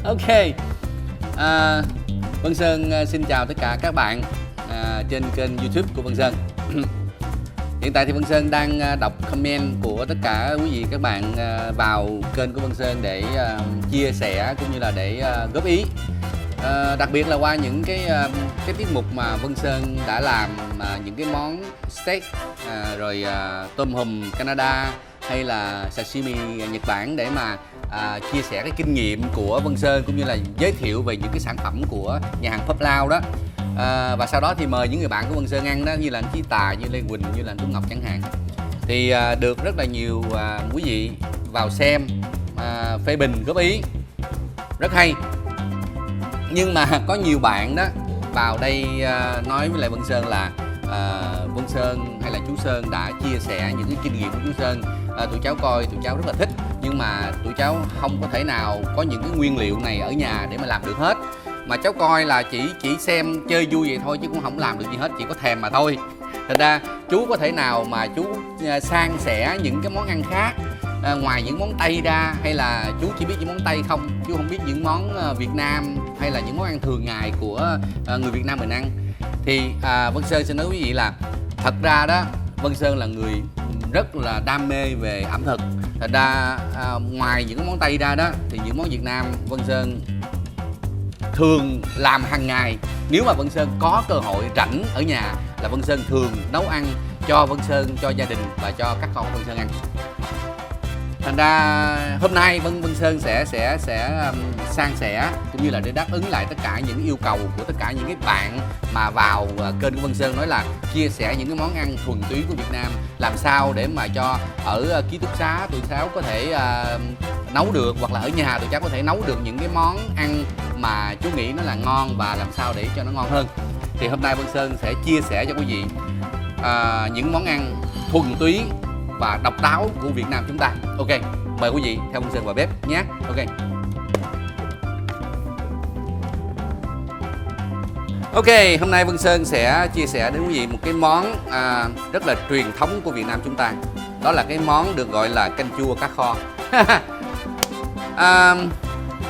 Ok. Vân Sơn xin chào tất cả các bạn trên kênh YouTube của Vân Sơn. Hiện tại thì Vân Sơn đang đọc comment của tất cả quý vị các bạn vào kênh của Vân Sơn để chia sẻ cũng như là để góp ý. Đặc biệt là qua những cái tiết mục mà Vân Sơn đã làm những cái món steak rồi tôm hùm Canada hay là sashimi Nhật Bản để mà chia sẻ cái kinh nghiệm của Vân Sơn cũng như là giới thiệu về những cái sản phẩm của nhà hàng Pháp Lao đó. Và sau đó thì mời những người bạn của Vân Sơn ăn đó, như là anh Chí Tài, như Lê Quỳnh, như là anh Tuấn Ngọc chẳng hạn. Thì được rất là nhiều quý vị vào xem, phê bình, góp ý rất hay. Nhưng mà có nhiều bạn đó vào đây nói với lại Vân Sơn là Vân Sơn hay là chú Sơn đã chia sẻ những cái kinh nghiệm của chú Sơn, tụi cháu coi tụi cháu rất là thích, nhưng mà tụi cháu không có thể nào có những cái nguyên liệu này ở nhà để mà làm được hết, mà cháu coi là chỉ xem chơi vui vậy thôi chứ cũng không làm được gì hết, chỉ có thèm mà thôi. Thành ra chú có thể nào mà chú san sẻ những cái món ăn khác ngoài những món Tây ra, hay là chú chỉ biết những món Tây không, chú không biết những món Việt Nam hay là những món ăn thường ngày của người Việt Nam mình ăn. Thì Vân Sơn xin nói quý vị là thật ra đó, Vân Sơn là người rất là đam mê về ẩm thực. Thật ra ngoài những món Tây ra đó thì những món Việt Nam Vân Sơn thường làm hàng ngày. Nếu mà Vân Sơn có cơ hội rảnh ở nhà là Vân Sơn thường nấu ăn cho Vân Sơn, cho gia đình và cho các con của Vân Sơn ăn. Thành ra hôm nay Vân Sơn sẽ san sẻ cũng như là để đáp ứng lại tất cả những yêu cầu của tất cả những cái bạn mà vào kênh của Vân Sơn, nói là chia sẻ những cái món ăn thuần túy của Việt Nam, làm sao để mà cho ở ký túc xá tụi cháu có thể nấu được, hoặc là ở nhà tụi cháu có thể nấu được những cái món ăn mà chú nghĩ nó là ngon và làm sao để cho nó ngon hơn. Thì hôm nay Vân Sơn sẽ chia sẻ cho quý vị những món ăn thuần túy và độc đáo của Việt Nam chúng ta. Ok, mời quý vị theo Vân Sơn vào bếp nhé. Ok. Ok, hôm nay Vân Sơn sẽ chia sẻ đến quý vị một cái món rất là truyền thống của Việt Nam chúng ta. Đó là cái món được gọi là canh chua cá kho.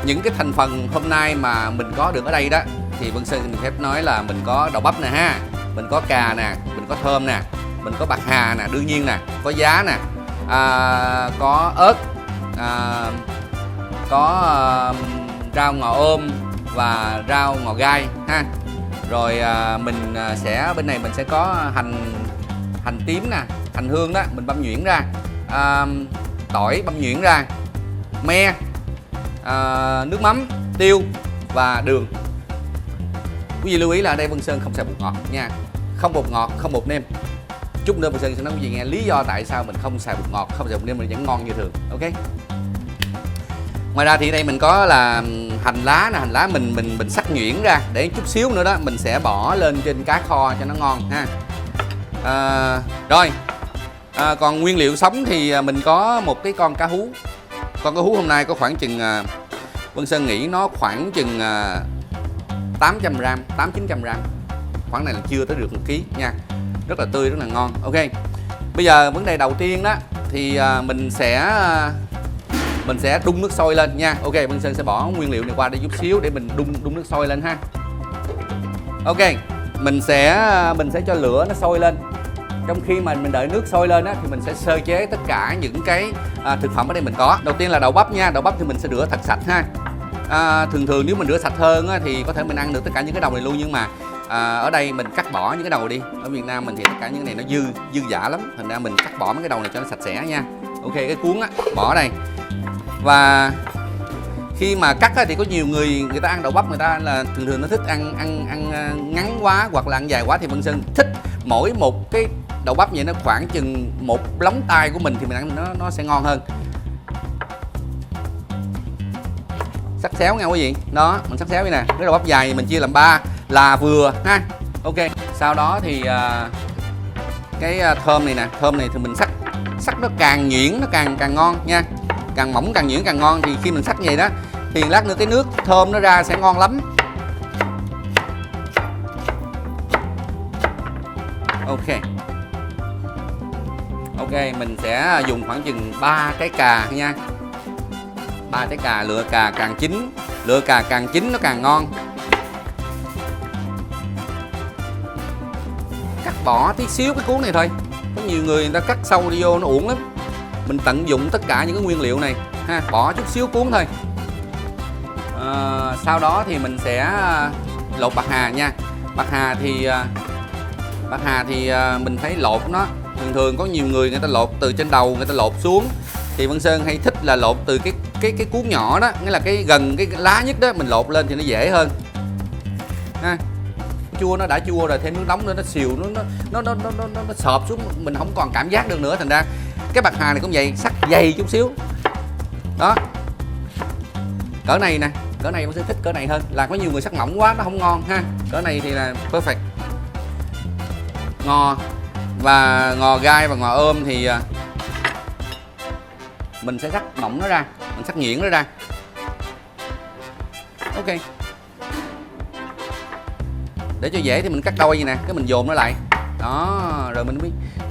Những cái thành phần hôm nay mà mình có được ở đây đó thì Vân Sơn xin phép nói là mình có đậu bắp nè ha, mình có cà nè, mình có thơm nè, mình có bạc hà nè, đương nhiên nè, có giá nè, có ớt, có rau ngò ôm và rau ngò gai ha. Rồi mình sẽ bên này mình sẽ có hành tím nè, hành hương đó mình băm nhuyễn ra, tỏi băm nhuyễn ra, me, nước mắm, tiêu và đường. Quý vị lưu ý là ở đây Vân Sơn không xài bột ngọt nha, không bột ngọt, không bột nêm. Chút nữa Vân Sơn sẽ nói quý vị nghe lý do tại sao mình không xài bột ngọt, không xài bột nêm mình vẫn ngon như thường. Ok. Ngoài ra thì đây mình có là hành lá nè, hành lá mình sắc nhuyễn ra để chút xíu nữa đó mình sẽ bỏ lên trên cá kho cho nó ngon ha. Rồi còn nguyên liệu sống thì mình có một cái con cá hú. Con cá hú hôm nay có khoảng chừng Vân Sơn nghĩ nó khoảng chừng 800 gram, 800-900 gram. Khoảng này là chưa tới được 1 kg nha. Rất là tươi, rất là ngon. Ok. Bây giờ vấn đề đầu tiên đó thì mình sẽ đun nước sôi lên nha. Ok, Vân Sơn sẽ bỏ nguyên liệu này qua đây chút xíu để mình đun nước sôi lên ha. Ok, mình sẽ cho lửa nó sôi lên. Trong khi mà mình đợi nước sôi lên á thì mình sẽ sơ chế tất cả những cái thực phẩm ở đây mình có. Đầu tiên là đậu bắp nha. Đậu bắp thì mình sẽ rửa thật sạch ha. Thường nếu mình rửa sạch hơn á, thì có thể mình ăn được tất cả những cái đầu này luôn, nhưng mà ở đây mình cắt bỏ những cái đầu đi. Ở Việt Nam mình thì tất cả những cái này nó dư dả lắm, thành ra mình cắt bỏ mấy cái đầu này cho nó sạch sẽ nha. Ok, cái cuống á bỏ đây. Và khi mà cắt á, thì có nhiều người ta ăn đậu bắp, người ta là thường nó thích ăn ngắn quá hoặc là ăn dài quá, thì Vân Sơn thích mỗi một cái đậu bắp vậy nó khoảng chừng một lóng tay của mình thì mình ăn nó sẽ ngon hơn. Sắc xéo nha quý vị. Đó, mình sắc xéo như nè. Cái đậu bắp dài mình chia làm 3 là vừa ha. Ok. Sau đó thì cái thơm này nè, thơm này thì mình sắc nó càng nhuyễn nó càng ngon nha. Càng mỏng càng nhuyễn càng ngon, thì khi mình sắc như vậy đó thì lát nữa cái nước thơm nó ra sẽ ngon lắm. Ok. Ok, mình sẽ dùng khoảng chừng 3 cái cà nha. 3 trái cà, lựa cà càng chín nó càng ngon. Cắt bỏ tí xíu cái cuốn này thôi, có nhiều người ta cắt sâu đi vô nó uổng lắm. Mình tận dụng tất cả những cái nguyên liệu này ha, bỏ chút xíu cuốn thôi. Sau đó thì mình sẽ lột bạc hà nha. Bạc hà thì mình phải lột nó. Thường có nhiều người ta lột từ trên đầu người ta lột xuống, thì Văn Sơn hay thích là lột từ cái cuốn nhỏ đó, nghĩa là cái gần cái lá nhất đó, mình lột lên thì nó dễ hơn ha. Chua nó đã chua rồi, thêm nước nóng nữa nó xìu, nó sợp xuống, mình không còn cảm giác được nữa. Thành ra cái bạc hà này cũng vậy, sắc dày chút xíu đó, cỡ này nè, cỡ này Văn Sơn thích cỡ này hơn. Là có nhiều người sắc mỏng quá nó không ngon ha, cỡ này thì là perfect. Ngò gai và ngò ôm thì mình sẽ cắt mỏng nó ra, mình cắt nhuyễn nó ra. Ok, để cho dễ thì mình cắt đôi vậy nè, cái mình dồn nó lại đó, rồi mình biết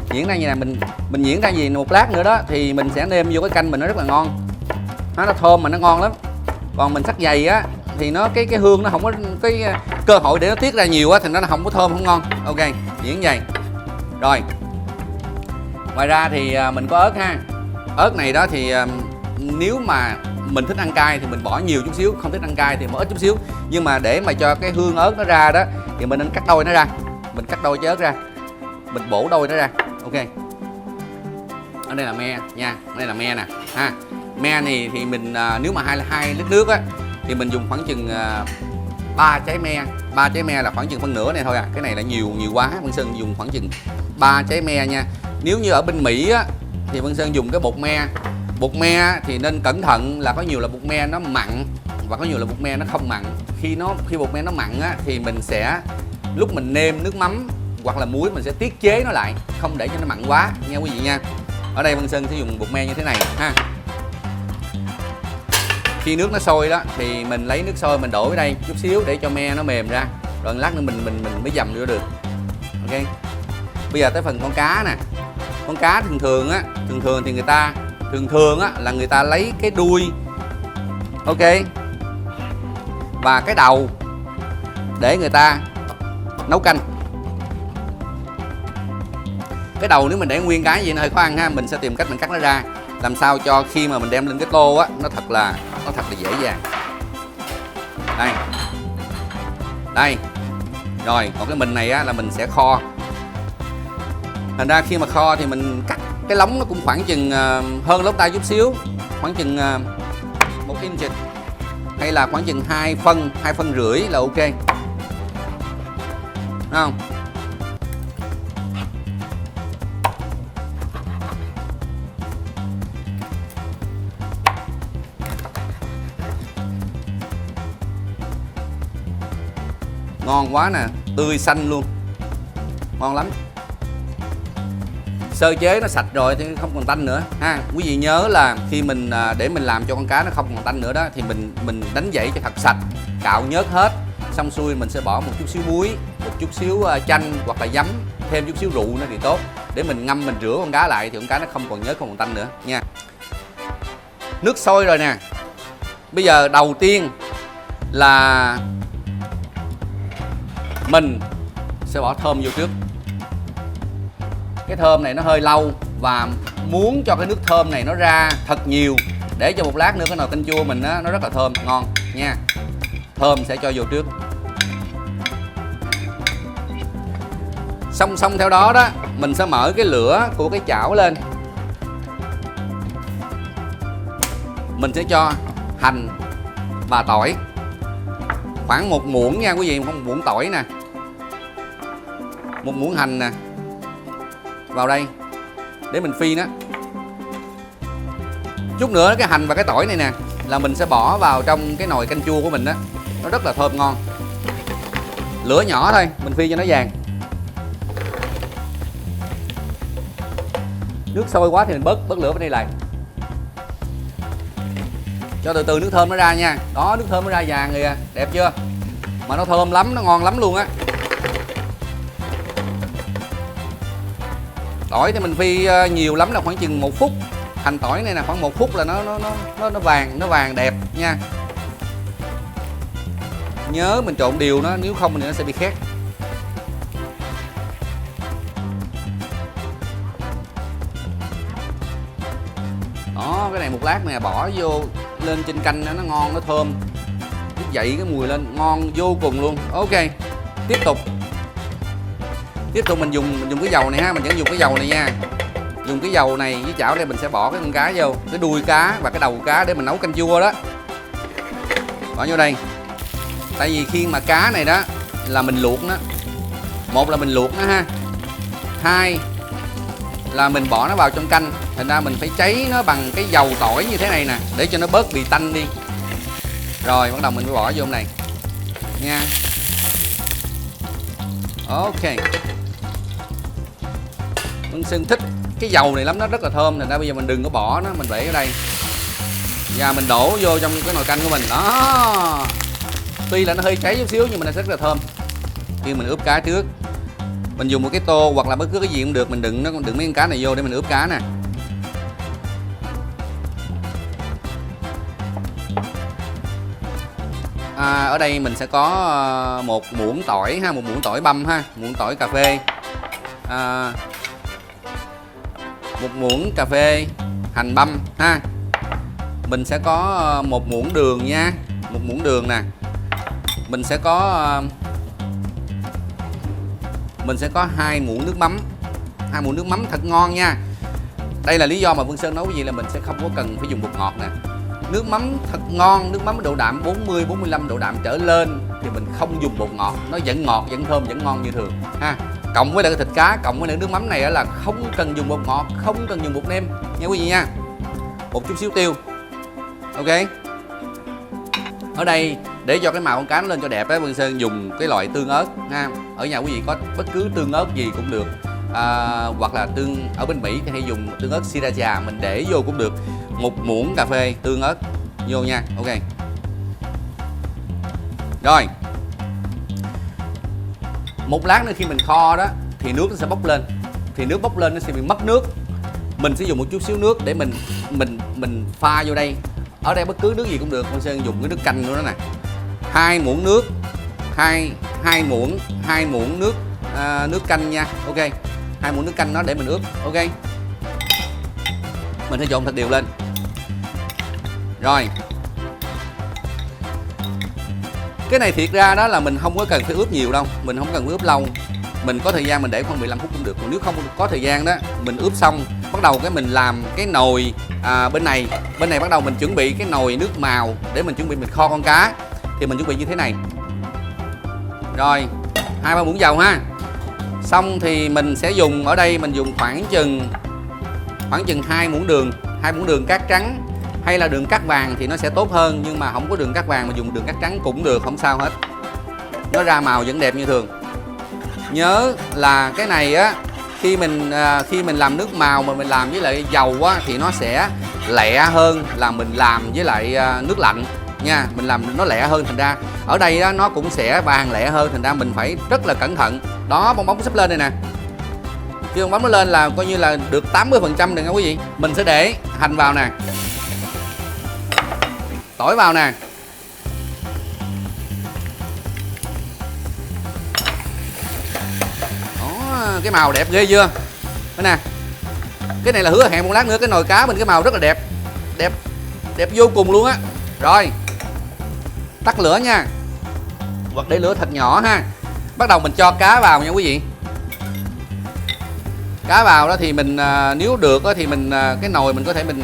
nhuyễn ra như này, mình nhuyễn ra gì một lát nữa đó thì mình sẽ nêm vô cái canh mình, nó rất là ngon, nó thơm mà nó ngon lắm. Còn mình cắt dày á thì nó cái hương nó không có cái cơ hội để nó tiết ra nhiều á, thì nó không có thơm, không ngon. Ok, nhuyễn dày rồi. Ngoài ra thì mình có ớt ha. Ớt này đó thì nếu mà mình thích ăn cay thì mình bỏ nhiều chút xíu, không thích ăn cay thì bỏ ít chút xíu. Nhưng mà để mà cho cái hương ớt nó ra đó thì mình nên cắt đôi nó ra. Mình cắt đôi trái ớt ra, mình bổ đôi nó ra. Ok, ở đây là me nha, ở đây là me nè ha. Me này thì mình nếu mà 2 lít nước á thì mình dùng khoảng chừng 3 trái me. 3 trái me là khoảng chừng phân nửa này thôi à. Cái này là nhiều quá, Văn Sơn dùng khoảng chừng 3 trái me nha. Nếu như ở bên Mỹ á thì Văn Sơn dùng cái bột me. Bột me thì nên cẩn thận, là có nhiều là bột me nó mặn và có nhiều là bột me nó không mặn. Khi bột me nó mặn á thì mình sẽ lúc mình nêm nước mắm hoặc là muối mình sẽ tiết chế nó lại, không để cho nó mặn quá nha quý vị nha. Ở đây Văn Sơn sẽ dùng bột me như thế này ha. Khi nước nó sôi đó thì mình lấy nước sôi mình đổ ở đây chút xíu để cho me nó mềm ra, rồi lát nữa mình mới dầm vô được. Ok, bây giờ tới phần con cá nè. Con cá thường thì người ta là người ta lấy cái đuôi, ok, và cái đầu để người ta nấu canh. Cái đầu nếu mình để nguyên cái gì nó hơi khó ăn ha, mình sẽ tìm cách mình cắt nó ra, làm sao cho khi mà mình đem lên cái tô á nó thật là dễ dàng. Đây rồi, còn cái mình này á là mình sẽ kho. Thành ra khi mà kho thì mình cắt cái lóng nó cũng khoảng chừng hơn lóng tay chút xíu, khoảng chừng 1 inch hay là khoảng chừng 2 phân rưỡi là ok. Đúng không? Ngon quá nè, tươi xanh luôn, ngon lắm. Sơ chế nó sạch rồi thì không còn tanh nữa ha. Quý vị nhớ là khi mình để mình làm cho con cá nó không còn tanh nữa đó thì mình đánh dãy cho thật sạch, cạo nhớt hết, xong xuôi mình sẽ bỏ một chút xíu muối, một chút xíu chanh hoặc là giấm, thêm chút xíu rượu nữa thì tốt, để mình ngâm mình rửa con cá lại thì con cá nó không còn nhớt, không còn tanh nữa nha. Nước sôi rồi nè. Bây giờ đầu tiên là mình sẽ bỏ thơm vô trước. Cái thơm này nó hơi lâu và muốn cho cái nước thơm này nó ra thật nhiều để cho một lát nữa cái nồi canh chua mình á nó rất là thơm ngon nha. Thơm sẽ cho vô trước. Song theo đó đó mình sẽ mở cái lửa của cái chảo lên. Mình sẽ cho hành và tỏi khoảng 1 muỗng nha quý vị, 1 muỗng tỏi nè, 1 muỗng hành nè vào đây để mình phi nó. Chút nữa cái hành và cái tỏi này nè là mình sẽ bỏ vào trong cái nồi canh chua của mình đó, nó rất là thơm ngon. Lửa nhỏ thôi, mình phi cho nó vàng. Nước sôi quá thì mình bớt lửa bên đây lại, cho từ từ nước thơm nó ra nha. Đó, nước thơm nó ra vàng kìa, đẹp chưa? Mà nó thơm lắm, nó ngon lắm luôn á. Tỏi thì mình phi nhiều lắm là khoảng chừng 1 phút, hành tỏi này là khoảng 1 phút là nó vàng đẹp nha. Nhớ mình trộn đều nó, nếu không thì nó sẽ bị khét. Đó, cái này một lát nè, bỏ vô lên trên canh nó ngon, nó thơm, nó dậy cái mùi lên ngon vô cùng luôn. Ok, tiếp tục mình dùng cái dầu này ha, mình vẫn dùng cái dầu này nha. Dùng cái dầu này với chảo đây mình sẽ bỏ cái con cá vô, cái đuôi cá và cái đầu cá để mình nấu canh chua đó. Bỏ vô đây. Tại vì khi mà cá này đó là mình luộc nó. Một là mình luộc nó ha. Hai là mình bỏ nó vào trong canh. Thành ra mình phải cháy nó bằng cái dầu tỏi như thế này nè, để cho nó bớt bị tanh đi. Rồi bắt đầu mình phải bỏ vô này nha. Ok. Vân Sơn thích cái dầu này lắm, nó rất là thơm. Thành ra bây giờ mình đừng có bỏ nó, mình để ở đây và mình đổ vô trong cái nồi canh của mình đó. Tuy là nó hơi cháy chút xíu nhưng mà nó rất là thơm. Khi mình ướp cá trước, mình dùng một cái tô hoặc là bất cứ cái gì cũng được, mình đựng mấy con cá này vô để mình ướp cá nè. Ở đây mình sẽ có một muỗng tỏi ha, một muỗng tỏi băm ha, muỗng tỏi cà phê, một muỗng cà phê hành băm ha. Mình sẽ có một muỗng đường nha, một muỗng đường nè. Mình sẽ có 2 muỗng nước mắm, 2 muỗng nước mắm thật ngon nha. Đây là lý do mà Vân Sơn nấu cái gì là mình sẽ không có cần phải dùng bột ngọt nè. Nước mắm thật ngon, nước mắm độ đạm 40-45 độ đạm trở lên thì mình không dùng bột ngọt, nó vẫn ngọt, vẫn thơm, vẫn ngon như thường ha. Cộng với lại cái thịt cá, cộng với lại nước mắm này là không cần dùng bột ngọt, không cần dùng bột nêm nha quý vị nha. Một chút xíu tiêu. Ok. Ở đây để cho cái màu con cá nó lên cho đẹp á, Vân Sơn dùng cái loại tương ớt ha. Ở nhà quý vị có bất cứ tương ớt gì cũng được, hoặc là tương ở bên Mỹ thì hay dùng tương ớt sriracha, mình để vô cũng được. 1 muỗng cà phê tương ớt vô nha. Ok. Rồi. Một lát nữa khi mình kho đó thì nước nó sẽ bốc lên. Thì nước bốc lên nó sẽ bị mất nước. Mình sẽ dùng một chút xíu nước để mình pha vô đây. Ở đây bất cứ nước gì cũng được, Vân Sơn dùng cái nước canh của nó nè. 2 muỗng nước, 2 muỗng nước nước canh nha. Ok. 2 muỗng nước canh nó để mình ướp. Ok. Mình sẽ trộn thật đều lên. Rồi. Cái này thiệt ra đó là mình không có cần phải ướp nhiều đâu, mình không cần phải ướp lâu. Mình có thời gian mình để khoảng 15 phút cũng được. Còn nếu không có thời gian đó, mình ướp xong bắt đầu cái mình làm cái nồi bên này bắt đầu mình chuẩn bị cái nồi nước màu để mình chuẩn bị mình kho con cá. Thì mình chuẩn bị như thế này. Rồi, 2-3 muỗng dầu ha. Xong thì mình sẽ dùng ở đây mình dùng khoảng chừng 2 muỗng đường, 2 muỗng đường cát trắng hay là đường cát vàng thì nó sẽ tốt hơn, nhưng mà không có đường cát vàng mà dùng đường cát trắng cũng được, không sao hết. Nó ra màu vẫn đẹp như thường. Nhớ là cái này á, khi mình làm nước màu mà mình làm với lại dầu á thì nó sẽ lẹ hơn là mình làm với lại nước lạnh nha. Mình làm nó lẹ hơn, thành ra ở đây á, nó cũng sẽ vàng lẹ hơn, thành ra mình phải rất là cẩn thận. Đó, bong bóng sắp lên đây nè. Khi bong bóng nó lên là coi như là được 80% rồi nha quý vị. Mình sẽ để hành vào nè, tỏi vào nè, đó, cái màu đẹp ghê chưa. Đây nè, cái này là hứa hẹn một lát nữa cái nồi cá mình cái màu rất là đẹp, đẹp vô cùng luôn á. Rồi, tắt lửa nha, hoặc để lửa thật nhỏ ha. Bắt đầu mình cho cá vào nha quý vị. Cá vào đó thì mình nếu được đó thì mình cái nồi mình có thể mình,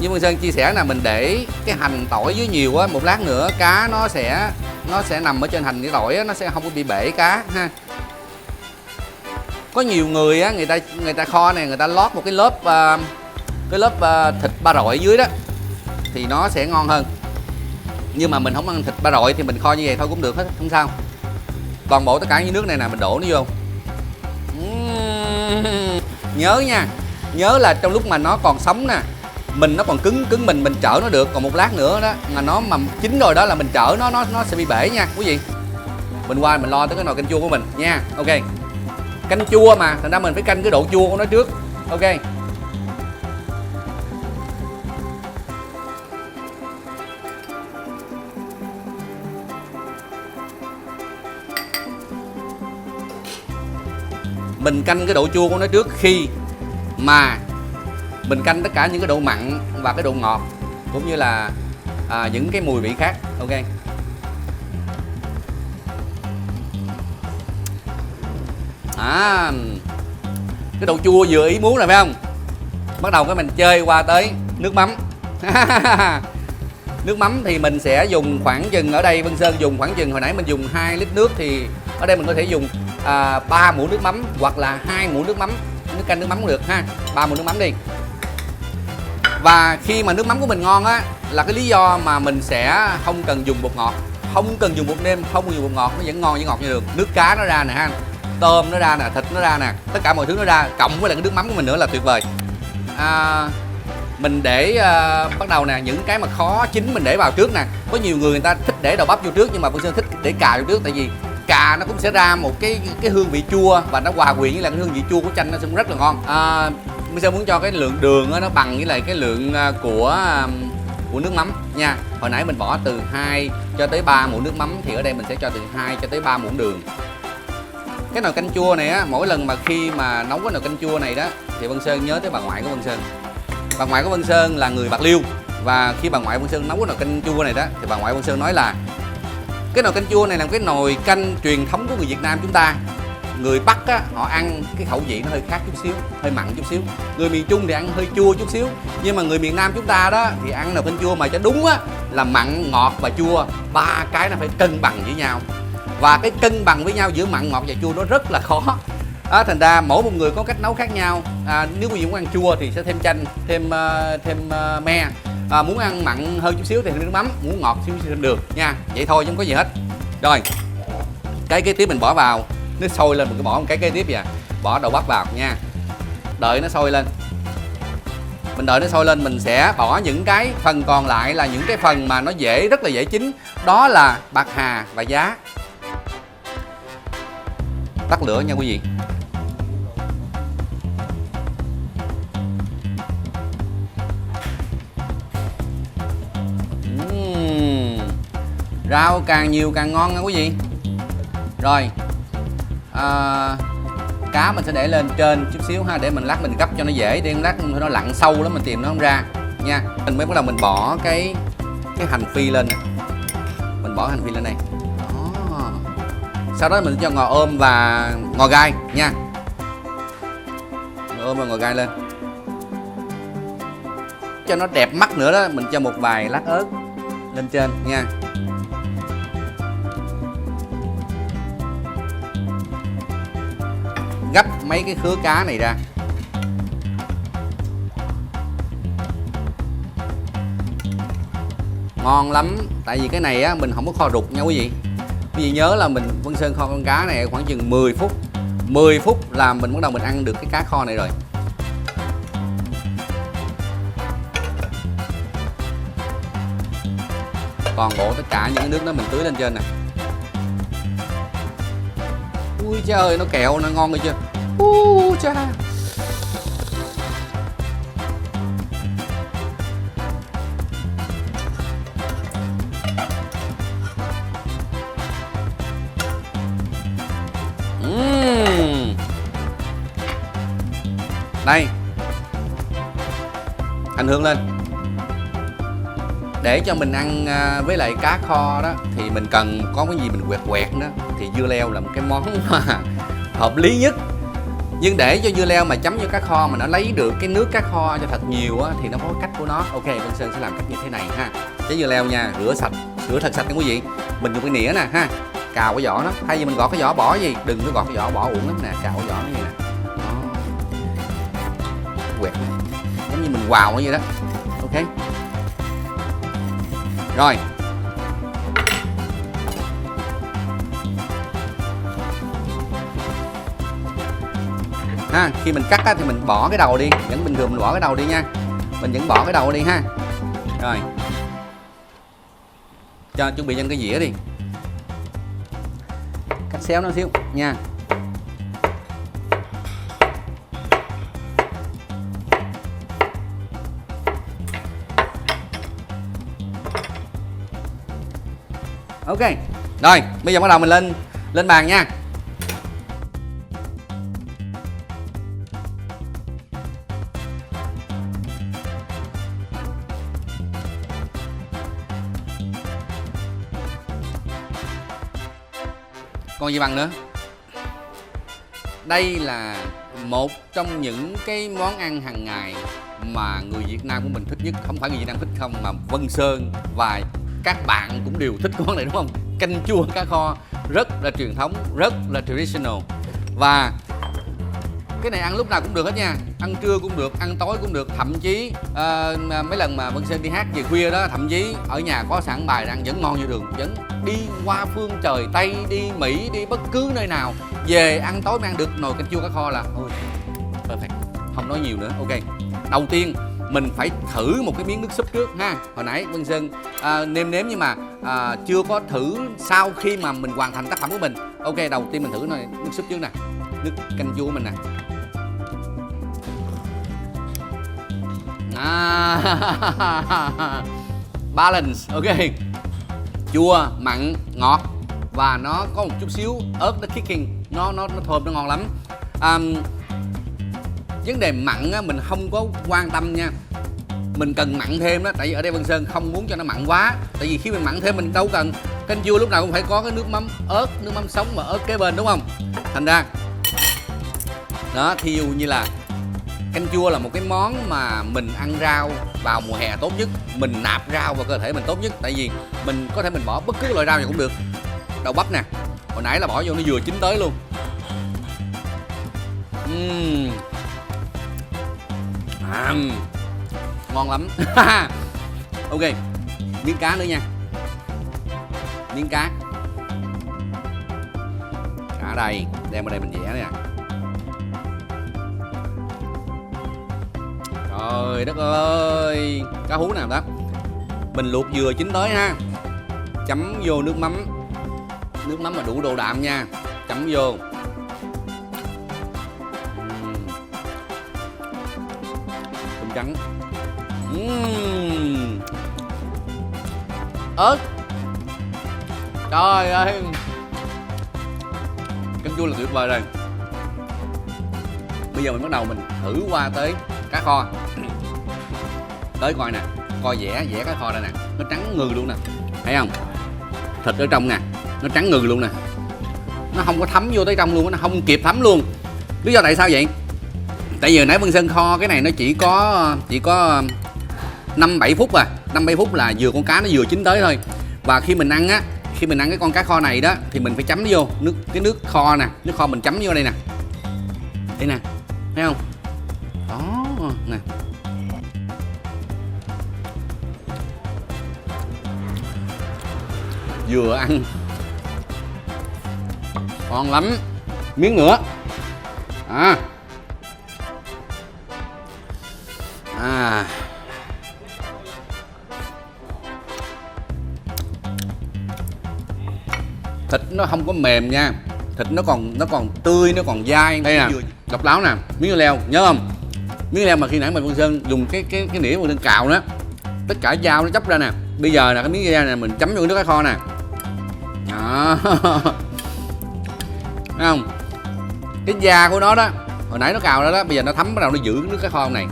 như Vân Sơn chia sẻ là mình để cái hành tỏi dưới nhiều á, một lát nữa cá nó sẽ nằm ở trên hành cái tỏi á, nó sẽ không có bị bể cá ha. Có nhiều người á, người ta kho này người ta lót một cái lớp thịt ba rọi dưới đó thì nó sẽ ngon hơn. Nhưng mà mình không ăn thịt ba rọi thì mình kho như vậy thôi cũng được hết, không sao. Toàn bộ tất cả những nước này nè mình đổ nó vô. Nhớ nha, nhớ là trong lúc mà nó còn sống nè, nó còn cứng mình chở nó được. Còn một lát nữa đó mà nó mà chín rồi đó là mình chở nó sẽ bị bể nha quý vị. Mình qua mình lo tới cái nồi canh chua của mình nha. Ok, canh chua mà thành ra mình phải canh cái độ chua của nó trước. Ok, mình canh cái độ chua của nó trước khi mà mình canh tất cả những cái độ mặn và cái độ ngọt cũng như là những cái mùi vị khác. Ok. Cái độ chua vừa ý muốn rồi phải không? Bắt đầu cái mình chơi qua tới nước mắm. Nước mắm thì mình sẽ dùng khoảng chừng, ở đây Vân Sơn dùng khoảng chừng, hồi nãy mình dùng 2 lít nước thì ở đây mình có thể dùng 3 muỗng nước mắm hoặc là 2 muỗng nước mắm, nước canh nước mắm cũng được ha. 3 muỗng nước mắm đi. Và khi mà nước mắm của mình ngon á là cái lý do mà mình sẽ không cần dùng bột ngọt, không cần dùng bột nêm, không cần dùng bột ngọt, nó vẫn ngon, vẫn ngọt như đường. Nước cá nó ra nè ha, tôm nó ra nè, thịt nó ra nè, tất cả mọi thứ nó ra, cộng với lại cái nước mắm của mình nữa là tuyệt vời. Mình để bắt đầu nè, những cái mà khó chín mình để vào trước nè. Có nhiều người ta thích để đậu bắp vô trước, nhưng mà Vân Sơn thích để cà vô trước, tại vì cà nó cũng sẽ ra một cái hương vị chua và nó hòa quyện với lại cái hương vị chua của chanh, nó sẽ rất là ngon. Vân Sơn muốn cho cái lượng đường nó bằng với lại cái lượng của nước mắm nha. Hồi nãy mình bỏ từ 2 cho tới 3 muỗng nước mắm thì ở đây mình sẽ cho từ 2 cho tới 3 muỗng đường. Cái nồi canh chua này á, mỗi lần mà khi mà nấu cái nồi canh chua này đó thì Vân Sơn nhớ tới bà ngoại của Vân Sơn. Bà ngoại của Vân Sơn là người Bạc Liêu, và khi bà ngoại Vân Sơn nấu cái nồi canh chua này đó thì bà ngoại Vân Sơn nói là cái nồi canh chua này là cái nồi canh truyền thống của người Việt Nam chúng ta. Người Bắc á, họ ăn cái khẩu vị nó hơi khác chút xíu, hơi mặn chút xíu. Người miền Trung thì ăn hơi chua chút xíu, nhưng mà người miền Nam chúng ta đó thì ăn nồi canh chua mà cho đúng á là mặn, ngọt và chua, ba cái nó phải cân bằng với nhau. Và cái cân bằng với nhau giữa mặn, ngọt và chua nó rất là khó. Thành ra mỗi một người có cách nấu khác nhau. Nếu quý vị muốn ăn chua thì sẽ thêm chanh, thêm me. Muốn ăn mặn hơn chút xíu thì thêm nước mắm, muốn ngọt xíu thì thêm đường nha. Vậy thôi chứ không có gì hết. Rồi, cái kế tiếp mình bỏ vào, nó sôi lên mình cứ bỏ một cái kế tiếp vậy. Bỏ đậu bắp vào nha. Đợi nó sôi lên. Mình đợi nó sôi lên, mình sẽ bỏ những cái phần còn lại là những cái phần mà nó rất là dễ chín. Đó là bạc hà và giá. Tắt lửa nha quý vị. Rau càng nhiều càng ngon nha quý vị. Rồi cá mình sẽ để lên trên chút xíu ha, để mình lát mình gấp cho nó dễ, để lát nó lặn sâu lắm mình tìm nó không ra nha. Mình mới bắt đầu mình bỏ cái hành phi lên nè. Mình bỏ hành phi lên đây. Đó. Sau đó mình cho ngò ôm và ngò gai nha. Ngò ôm và ngò gai lên. Cho nó đẹp mắt nữa đó, mình cho một vài lát ớt lên trên nha. Gấp mấy cái khứa cá này ra. Ngon lắm. Tại vì cái này á, mình không có kho rụt nha quý vị. Quý vị nhớ là Vân Sơn kho con cá này khoảng chừng 10 phút. 10 phút là mình bắt đầu mình ăn được cái cá kho này rồi. Toàn bộ tất cả những cái nước đó mình tưới lên trên nè. Ui cha ơi, nó kẹo nó ngon rồi chưa. Cha. Đây. Hành hương lên. Để cho mình ăn với lại cá kho đó thì mình cần có cái gì mình quẹt quẹt đó, thì dưa leo là một cái món mà hợp lý nhất. Nhưng để cho dưa leo mà chấm vô cá kho mà nó lấy được cái nước cá kho cho thật nhiều á, thì nó có cách của nó. Ok, Vân Sơn sẽ làm cách như thế này ha. Trái dưa leo nha, rửa sạch, rửa thật sạch nha quý vị. Mình dùng cái nĩa nè ha, cào cái vỏ nó. Thay vì mình gọt cái vỏ bỏ gì, đừng có gọt cái vỏ bỏ uổng lắm nè, cào cái vỏ nó như nè. Đó. Quẹt giống như mình quào nó vậy đó. Ok. Rồi. Ha, khi mình cắt á, thì mình bỏ cái đầu đi, vẫn bình thường mình bỏ cái đầu đi nha. Mình vẫn bỏ cái đầu đi ha. Rồi. Cho chuẩn bị trên cái dĩa đi. Cắt xéo nó xíu nha. Ok. Rồi, bây giờ bắt đầu mình lên bàn nha. Còn gì bằng nữa. Đây là một trong những cái món ăn hàng ngày mà người Việt Nam của mình thích nhất. Không phải người Việt Nam thích không, mà Vân Sơn và các bạn cũng đều thích món này đúng không? Canh chua cá kho rất là truyền thống, rất là traditional. Và cái này ăn lúc nào cũng được hết nha. Ăn trưa cũng được, ăn tối cũng được. Thậm chí mấy lần mà Vân Sơn đi hát về khuya đó, thậm chí ở nhà có sẵn bài ăn vẫn ngon như đường. Vẫn đi qua phương trời Tây, đi Mỹ, đi bất cứ nơi nào, về ăn tối mới ăn được nồi canh chua cá kho là ôi perfect. Không nói nhiều nữa. Ok, đầu tiên mình phải thử một cái miếng nước súp trước ha. Hồi nãy Vân Sơn nêm nếm nhưng mà chưa có thử sau khi mà mình hoàn thành tác phẩm của mình. Ok, đầu tiên mình thử này nước súp trước nè, nước canh chua của mình nè. Balance. Ok, chua, mặn, ngọt và nó có một chút xíu ớt nó kicking, nó thơm, nó ngon lắm. Vấn đề mặn á, mình không có quan tâm nha. Mình cần mặn thêm đó, tại vì ở đây Vân Sơn không muốn cho nó mặn quá. Tại vì khi mình mặn thêm mình đâu cần, canh chua lúc nào cũng phải có cái nước mắm ớt, nước mắm sống mà ớt kế bên đúng không? Thành ra đó, thí dụ như là canh chua là một cái món mà mình ăn rau vào mùa hè tốt nhất. Mình nạp rau vào cơ thể mình tốt nhất. Tại vì mình có thể mình bỏ bất cứ loại rau nào cũng được. Đậu bắp nè, hồi nãy là bỏ vô nó vừa chín tới luôn. Ngon lắm. Ok, miếng cá nữa nha. Miếng cá. Cá đây, đem vào đây mình vẽ nè. Trời đất ơi, cá hú nào đó. Mình luộc vừa chín tới ha. Chấm vô nước mắm. Nước mắm mà đủ độ đạm nha. Chấm vô. Cơm trắng. Ớt. Trời ơi, canh chua là tuyệt vời rồi. Bây giờ mình bắt đầu mình thử qua tới cá kho. Tới coi nè, coi vẽ cá kho đây nè, nó trắng ngừ luôn nè, thấy không? Thịt ở trong nè, nó trắng ngừ luôn nè, nó không có thấm vô tới trong luôn, nó không kịp thấm luôn. Lý do tại sao vậy? Tại vì hồi nãy Vân Sơn kho cái này nó chỉ có 5-7 phút à, 5-7 phút là vừa con cá nó vừa chín tới thôi. Và khi mình ăn á, khi mình ăn cái con cá kho này đó thì mình phải chấm vô cái nước kho nè, nước kho mình chấm vô đây nè, đây nè, thấy không? Đó nè. Vừa ăn ngon lắm. Miếng nữa. Thịt nó không có mềm nha. Thịt nó còn tươi, nó còn dai. Đây nè, độc đáo nè, miếng leo, nhớ không? Miếng leo mà khi nãy mình Vân Sơn dùng cái nĩa Vân Sơn cào đó, tất cả dao nó chóc ra nè. Bây giờ là cái miếng da này mình chấm vô cái nước cá kho nè. Đó. Thấy không? Cái da của nó đó, hồi nãy nó cào ra đó, bây giờ nó thấm, bắt đầu nó giữ cái nước cá kho này.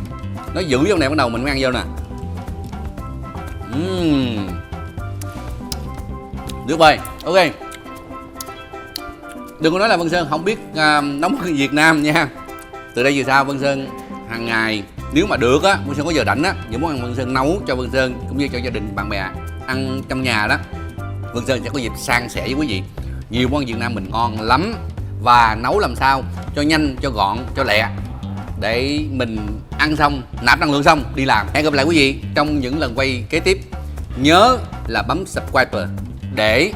Nó giữ vô này, bắt đầu mình mới ăn vô nè. Tuyệt vời. Ok. Đừng có nói là Vân Sơn không biết nấu món Việt Nam nha. Từ đây về sau Vân Sơn hàng ngày nếu mà được á, Vân Sơn có giờ rảnh á, những món ăn Vân Sơn nấu cho Vân Sơn cũng như cho gia đình bạn bè ăn trong nhà đó, Vân Sơn sẽ có dịp san sẻ với quý vị. Nhiều món Việt Nam mình ngon lắm và nấu làm sao cho nhanh, cho gọn, cho lẹ để mình ăn xong, nạp năng lượng xong đi làm. Hẹn gặp lại quý vị trong những lần quay kế tiếp. Nhớ là bấm subscribe để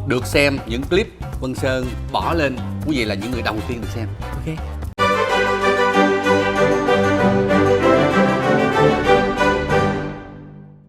được xem những clip Vân Sơn bỏ lên. Quý vị là những người đầu tiên được xem. Ok.